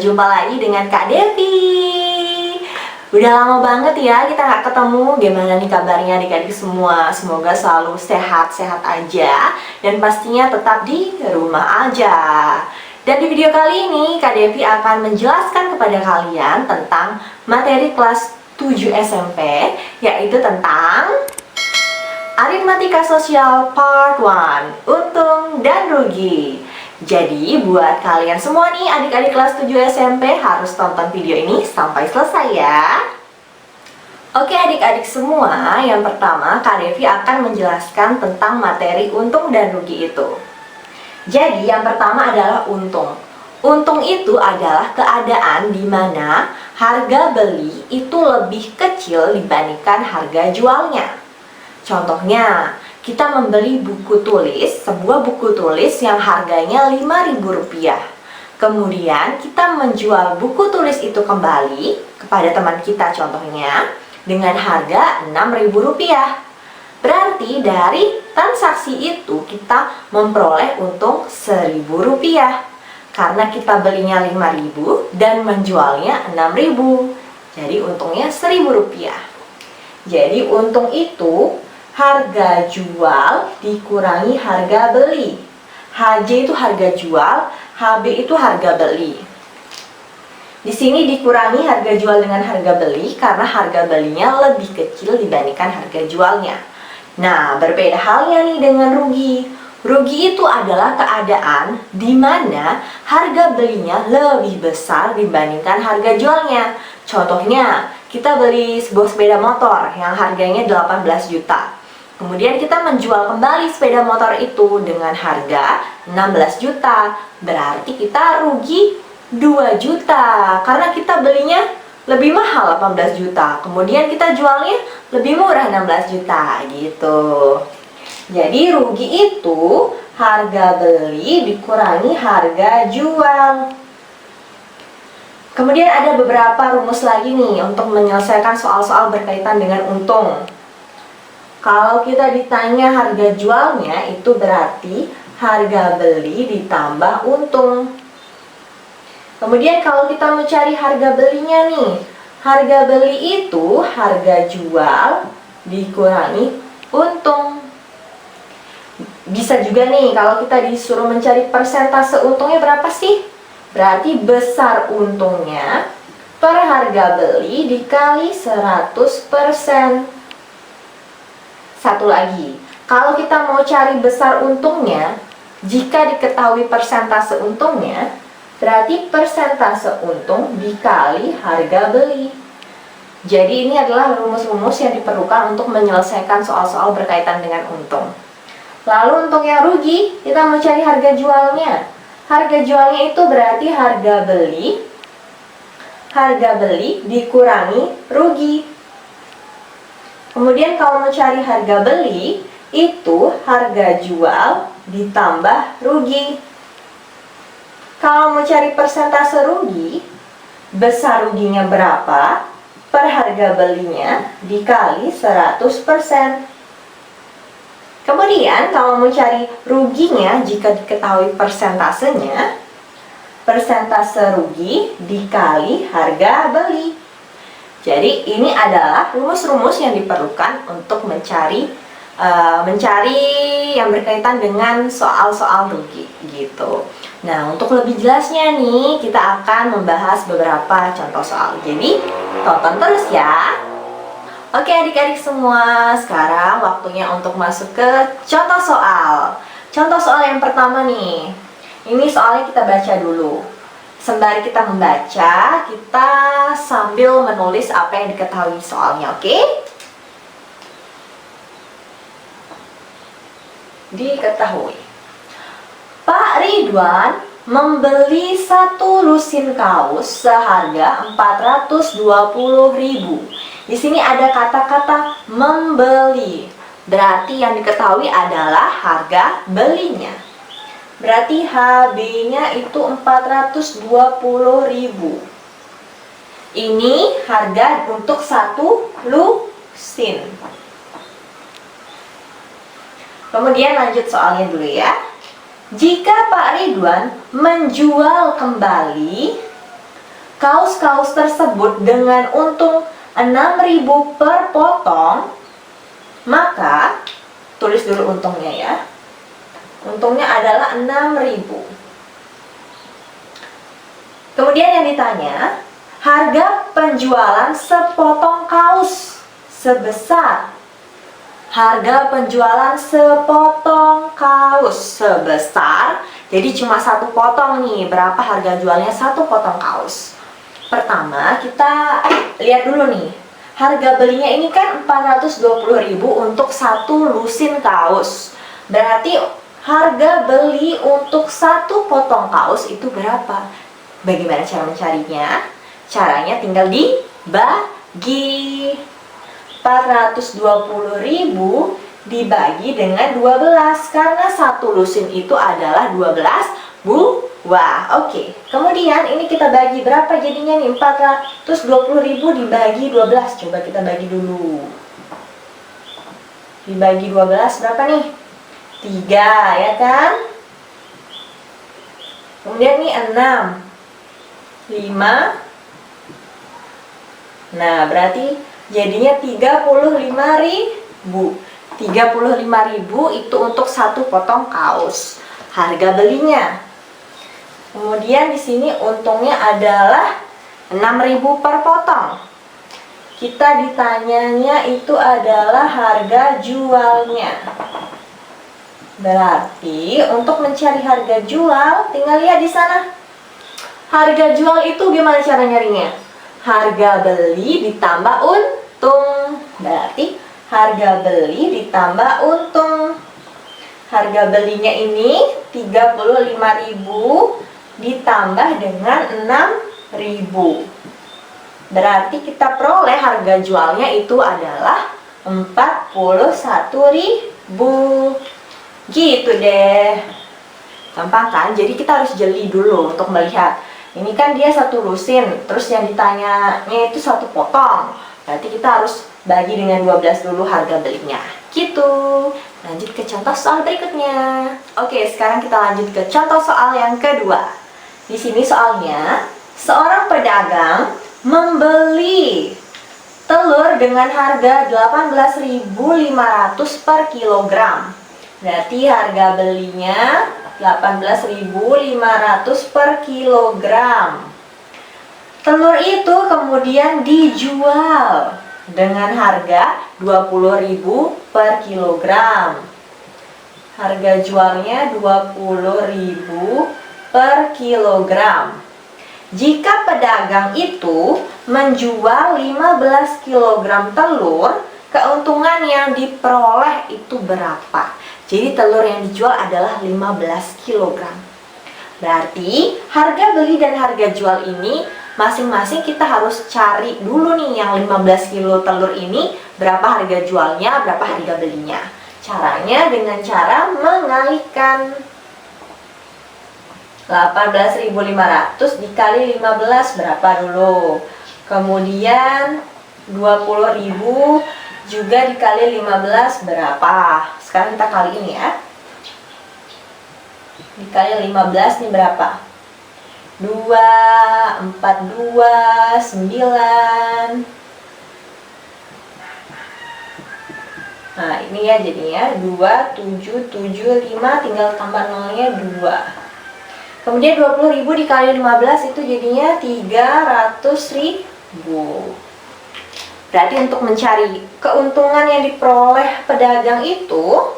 Berjumpa lagi dengan Kak Devi. Udah lama banget ya kita nggak ketemu. Gimana nih kabarnya adik-adik semua? Semoga selalu sehat-sehat aja, dan pastinya tetap di rumah aja. Dan di video kali ini Kak Devi akan menjelaskan kepada kalian tentang materi kelas 7 SMP, yaitu tentang Aritmatika Sosial Part 1, Untung dan Rugi. Jadi buat kalian semua nih adik-adik kelas 7 SMP harus tonton video ini sampai selesai ya. Oke adik-adik semua, yang pertama Kak Devi akan menjelaskan tentang materi untung dan rugi itu. Jadi yang pertama adalah untung. Untung itu adalah keadaan di mana harga beli itu lebih kecil dibandingkan harga jualnya. Contohnya, kita membeli buku tulis, sebuah buku tulis yang harganya Rp5.000. Kemudian kita menjual buku tulis itu kembali kepada teman kita contohnya dengan harga Rp6.000. Berarti dari transaksi itu kita memperoleh untung Rp1.000 karena kita belinya Rp5.000 dan menjualnya Rp6.000. Jadi untungnya Rp1.000. Jadi untung itu harga jual dikurangi harga beli. HJ itu harga jual, HB itu harga beli. Di sini dikurangi harga jual dengan harga beli karena harga belinya lebih kecil dibandingkan harga jualnya. Nah, berbeda halnya nih dengan rugi. Rugi itu adalah keadaan di mana harga belinya lebih besar dibandingkan harga jualnya. Contohnya, kita beli sebuah sepeda motor yang harganya 18 juta. Kemudian kita menjual kembali sepeda motor itu dengan harga 16 juta. Berarti kita rugi 2 juta karena kita belinya lebih mahal 18 juta. Kemudian kita jualnya lebih murah 16 juta gitu. Jadi rugi itu harga beli dikurangi harga jual. Kemudian ada beberapa rumus lagi nih untuk menyelesaikan soal-soal berkaitan dengan untung. Kalau kita ditanya harga jualnya, itu berarti harga beli ditambah untung. Kemudian kalau kita mau cari harga belinya nih, harga beli itu harga jual dikurangi untung. Bisa juga nih kalau kita disuruh mencari persentase untungnya berapa sih? Berarti besar untungnya per harga beli dikali 100%. Satu lagi, kalau kita mau cari besar untungnya, jika diketahui persentase untungnya, berarti persentase untung dikali harga beli. Jadi ini adalah rumus-rumus yang diperlukan untuk menyelesaikan soal-soal berkaitan dengan untung. Lalu untuk yang rugi, kita mau cari harga jualnya. Harga jualnya itu berarti harga beli dikurangi rugi. Kemudian kalau mau cari harga beli, itu harga jual ditambah rugi. Kalau mau cari persentase rugi, besar ruginya berapa per harga belinya dikali 100%. Kemudian kalau mau cari ruginya, jika diketahui persentasenya, persentase rugi dikali harga beli. Jadi ini adalah rumus-rumus yang diperlukan untuk mencari yang berkaitan dengan soal-soal rugi gitu. Nah, untuk lebih jelasnya nih, kita akan membahas beberapa contoh soal. Jadi tonton terus ya. Oke adik-adik semua, sekarang waktunya untuk masuk ke contoh soal. Contoh soal yang pertama nih. Ini soalnya kita baca dulu. Sembari kita membaca, kita sambil menulis apa yang diketahui soalnya, oke? Diketahui. Pak Ridwan membeli satu lusin kaos seharga Rp420.000. Di sini ada kata-kata membeli. Berarti yang diketahui adalah harga belinya. Berarti HB-nya itu Rp420.000. Ini harga untuk satu lusin. Kemudian lanjut soalnya dulu ya. Jika Pak Ridwan menjual kembali kaus-kaus tersebut dengan untung 6.000 per potong, maka tulis dulu untungnya ya. Untungnya adalah 6.000. Kemudian yang ditanya, harga penjualan sepotong kaus sebesar. Harga penjualan sepotong kaus sebesar. Jadi cuma satu potong nih. Berapa harga jualnya satu potong kaus? Pertama kita lihat dulu nih. Harga belinya ini kan 420.000 untuk satu lusin kaus. Berarti harga beli untuk satu potong kaus itu berapa? Bagaimana cara mencarinya? Caranya tinggal dibagi. 420.000 dibagi dengan 12 karena satu lusin itu adalah 12 buah. Oke. Kemudian ini kita bagi berapa jadinya nih? 420.000 dibagi 12. Coba kita bagi dulu. Dibagi 12 berapa nih? 3 ya kan? Kemudian nih 6 5. Nah, berarti jadinya 35.000. 35.000 itu untuk satu potong kaus. Harga belinya. Kemudian di sini untungnya adalah 6.000 per potong. Kita ditanyanya itu adalah harga jualnya. Berarti untuk mencari harga jual, tinggal lihat di sana. Harga jual itu gimana cara nyarinya? Harga beli ditambah untung. Berarti harga beli ditambah untung. Harga belinya ini 35.000 ditambah dengan 6.000. Berarti kita peroleh harga jualnya itu adalah 41.000. Gitu deh. Gampang kan? Jadi kita harus jeli dulu untuk melihat. Ini kan dia satu lusin, terus yang ditanyanya itu satu potong. Berarti kita harus bagi dengan 12 dulu harga belinya. Gitu. Lanjut ke contoh soal berikutnya. Oke, sekarang kita lanjut ke contoh soal yang kedua. Di sini soalnya, seorang pedagang membeli telur dengan harga 18.500 per kilogram. Berarti harga belinya 18.500 per kilogram. Telur itu kemudian dijual dengan harga 20.000 per kilogram. Harga jualnya 20.000 per kilogram. Jika pedagang itu menjual 15 kg telur, keuntungan yang diperoleh itu berapa? Jadi telur yang dijual adalah 15 kg. Berarti harga beli dan harga jual ini masing-masing kita harus cari dulu nih yang 15 kg telur ini berapa harga jualnya, berapa harga belinya. Caranya dengan cara mengalihkan. 18.500 dikali 15 berapa dulu? Kemudian 20.000 juga dikali 15 berapa? Sekarang kita kaliin ya. Dikali 15 nih berapa? 2, 4, 2, 9. Nah ini ya jadinya 2, 7, 7, 5 tinggal tambah nolnya 2. Kemudian 20.000 dikali 15 itu jadinya 300.000. Berarti untuk mencari keuntungan yang diperoleh pedagang itu,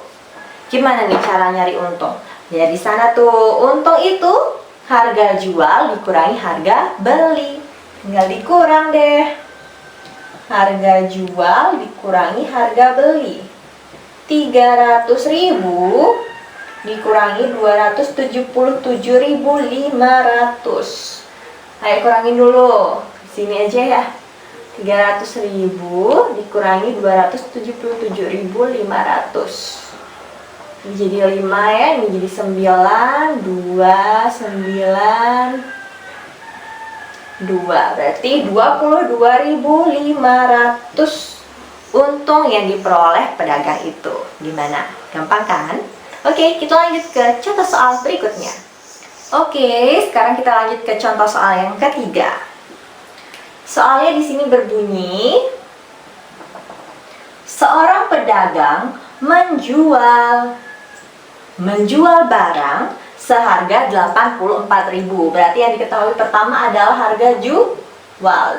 gimana nih cara nyari untung? Ya di sana tuh, untung itu harga jual dikurangi harga beli. Tinggal dikurang deh. Harga jual dikurangi harga beli. 300.000 dikurangi 277.500. Ayo kurangin dulu. Sini aja ya. 300.000 dikurangi 277.500. Ini jadi 5 ya, ini jadi 9, 2, 9, 2. Berarti 22.500 untung yang diperoleh pedagang itu. Gimana? Gampang kan? Oke, kita lanjut ke contoh soal berikutnya. Oke, sekarang kita lanjut ke contoh soal yang ketiga. Soalnya di sini berbunyi, seorang pedagang menjual barang seharga 84.000. Berarti yang diketahui pertama adalah harga jual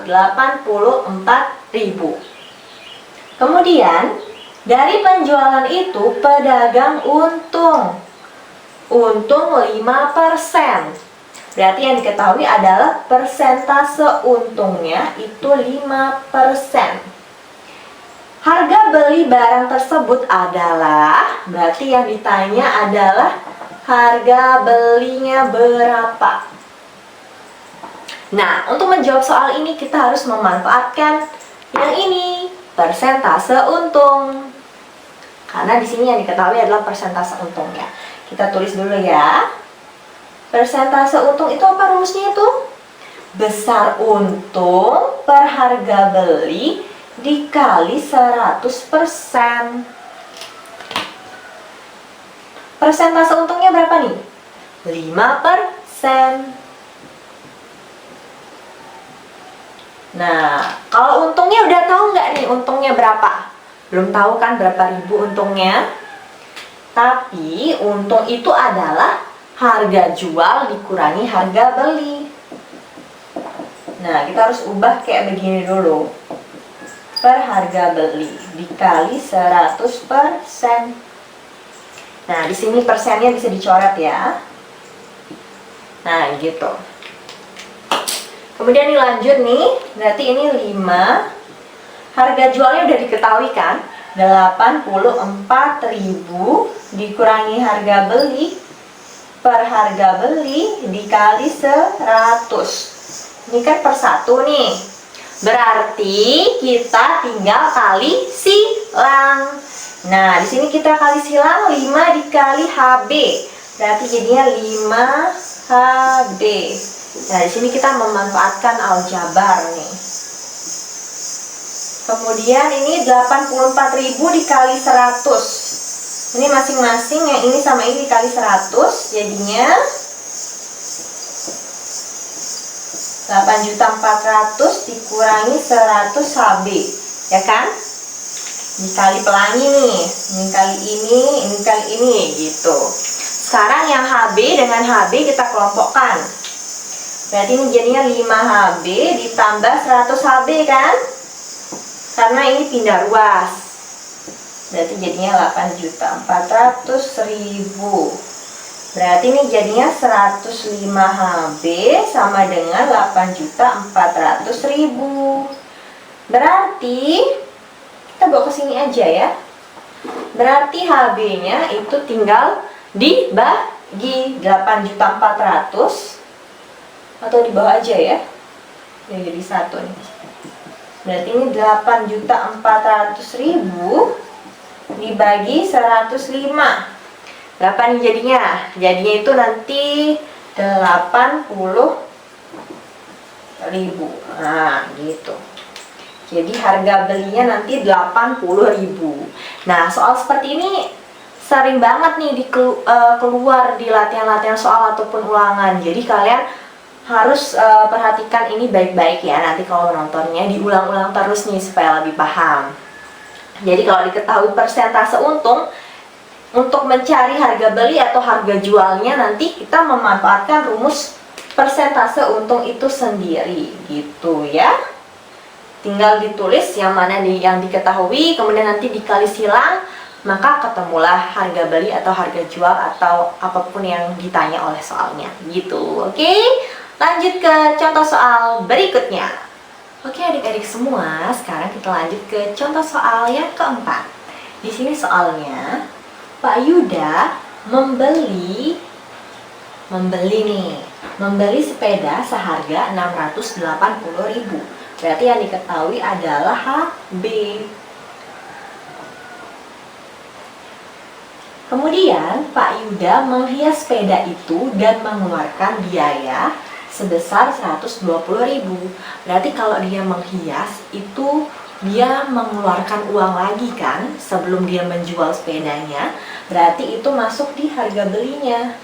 84.000. Kemudian dari penjualan itu pedagang untung 5%. Berarti yang diketahui adalah persentase untungnya itu 5%. Harga beli barang tersebut adalah, berarti yang ditanya adalah harga belinya berapa. Nah, untuk menjawab soal ini kita harus memanfaatkan yang ini, persentase untung. Karena di sini yang diketahui adalah persentase untungnya. Kita tulis dulu ya. Persentase untung itu apa rumusnya itu? Besar untung per harga beli dikali 100%. Persentase untungnya berapa nih? 5%. Nah, kalau untungnya udah tahu nggak nih untungnya berapa? Belum tahu kan berapa ribu untungnya? Tapi untung itu adalah harga jual dikurangi harga beli. Nah, kita harus ubah kayak begini dulu. Per harga beli dikali 100%. Nah, di sini persennya bisa dicoret ya. Nah, gitu. Kemudian lanjut nih, berarti ini 5. Harga jualnya udah diketahui kan? 84.000 dikurangi harga beli per harga beli dikali 100. Ini kan per 1 nih. Berarti kita tinggal kali silang. Nah, di sini kita kali silang 5 dikali HB. Berarti jadinya 5HB. Nah, di sini kita memanfaatkan aljabar nih. Kemudian ini 84.000 dikali 100. Ini masing-masing, yang ini sama ini dikali 100, jadinya 8.400.000 dikurangi 100 HB, ya kan? Dikali pelangi nih, ini kali ini kali ini, gitu. Sekarang yang HB dengan HB kita kelompokkan. Berarti ini jadinya 5HB ditambah 100 HB kan? Karena ini pindah ruas. Berarti jadinya 8.400.000. Berarti ini jadinya 105 HB sama dengan 8.400.000. Berarti kita bawa ke sini aja ya. Berarti HB-nya itu tinggal dibagi 8.400.000 atau di bawah aja ya. Ini jadi 1 nih. Berarti ini 8.400.000 dibagi 105. Berapa nih jadinya? Jadinya itu nanti 80.000. Nah, gitu. Jadi harga belinya nanti 80.000. Nah, soal seperti ini sering banget nih keluar di latihan-latihan soal ataupun ulangan. Jadi kalian harus perhatikan ini baik-baik ya. Nanti kalau menontonnya diulang-ulang terus nih supaya lebih paham. Jadi kalau diketahui persentase untung, untuk mencari harga beli atau harga jualnya nanti kita memanfaatkan rumus persentase untung itu sendiri gitu ya. Tinggal ditulis yang mana yang diketahui, kemudian nanti dikali silang, maka ketemulah harga beli atau harga jual atau apapun yang ditanya oleh soalnya gitu. Oke, lanjut ke contoh soal berikutnya. Oke adik-adik semua, sekarang kita lanjut ke contoh soal yang keempat. Di sini soalnya Pak Yuda membeli sepeda seharga 680.000. Berarti yang diketahui adalah HB. Kemudian Pak Yuda menghias sepeda itu dan mengeluarkan biaya sebesar 120.000. Berarti kalau dia menghias itu dia mengeluarkan uang lagi kan sebelum dia menjual sepedanya. Berarti itu masuk di harga belinya.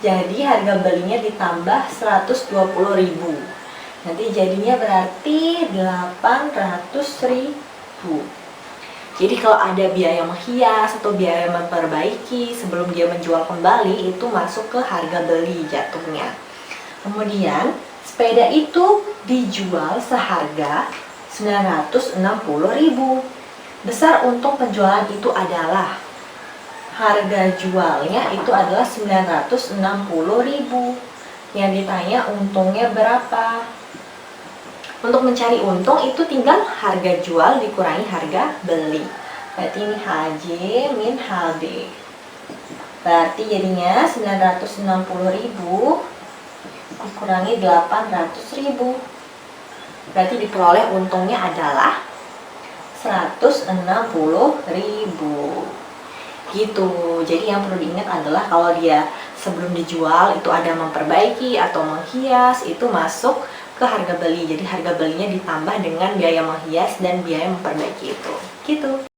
Jadi harga belinya ditambah 120.000. Nanti jadinya berarti 800.000. Jadi kalau ada biaya menghias atau biaya memperbaiki sebelum dia menjual kembali, itu masuk ke harga beli jatuhnya. Kemudian sepeda itu dijual seharga 960.000. Besar untung penjualan itu adalah harga jualnya itu adalah 960.000. Yang ditanya untungnya berapa? Untuk mencari untung itu tinggal harga jual dikurangi harga beli. Berarti ini HJ min HB. Berarti jadinya 960.000 dikurangi 800.000. Berarti diperoleh untungnya adalah 160.000. Gitu. Jadi yang perlu diingat adalah kalau dia sebelum dijual itu ada memperbaiki atau menghias, itu masuk ke harga beli. Jadi harga belinya ditambah dengan biaya menghias dan biaya memperbaiki itu. Gitu.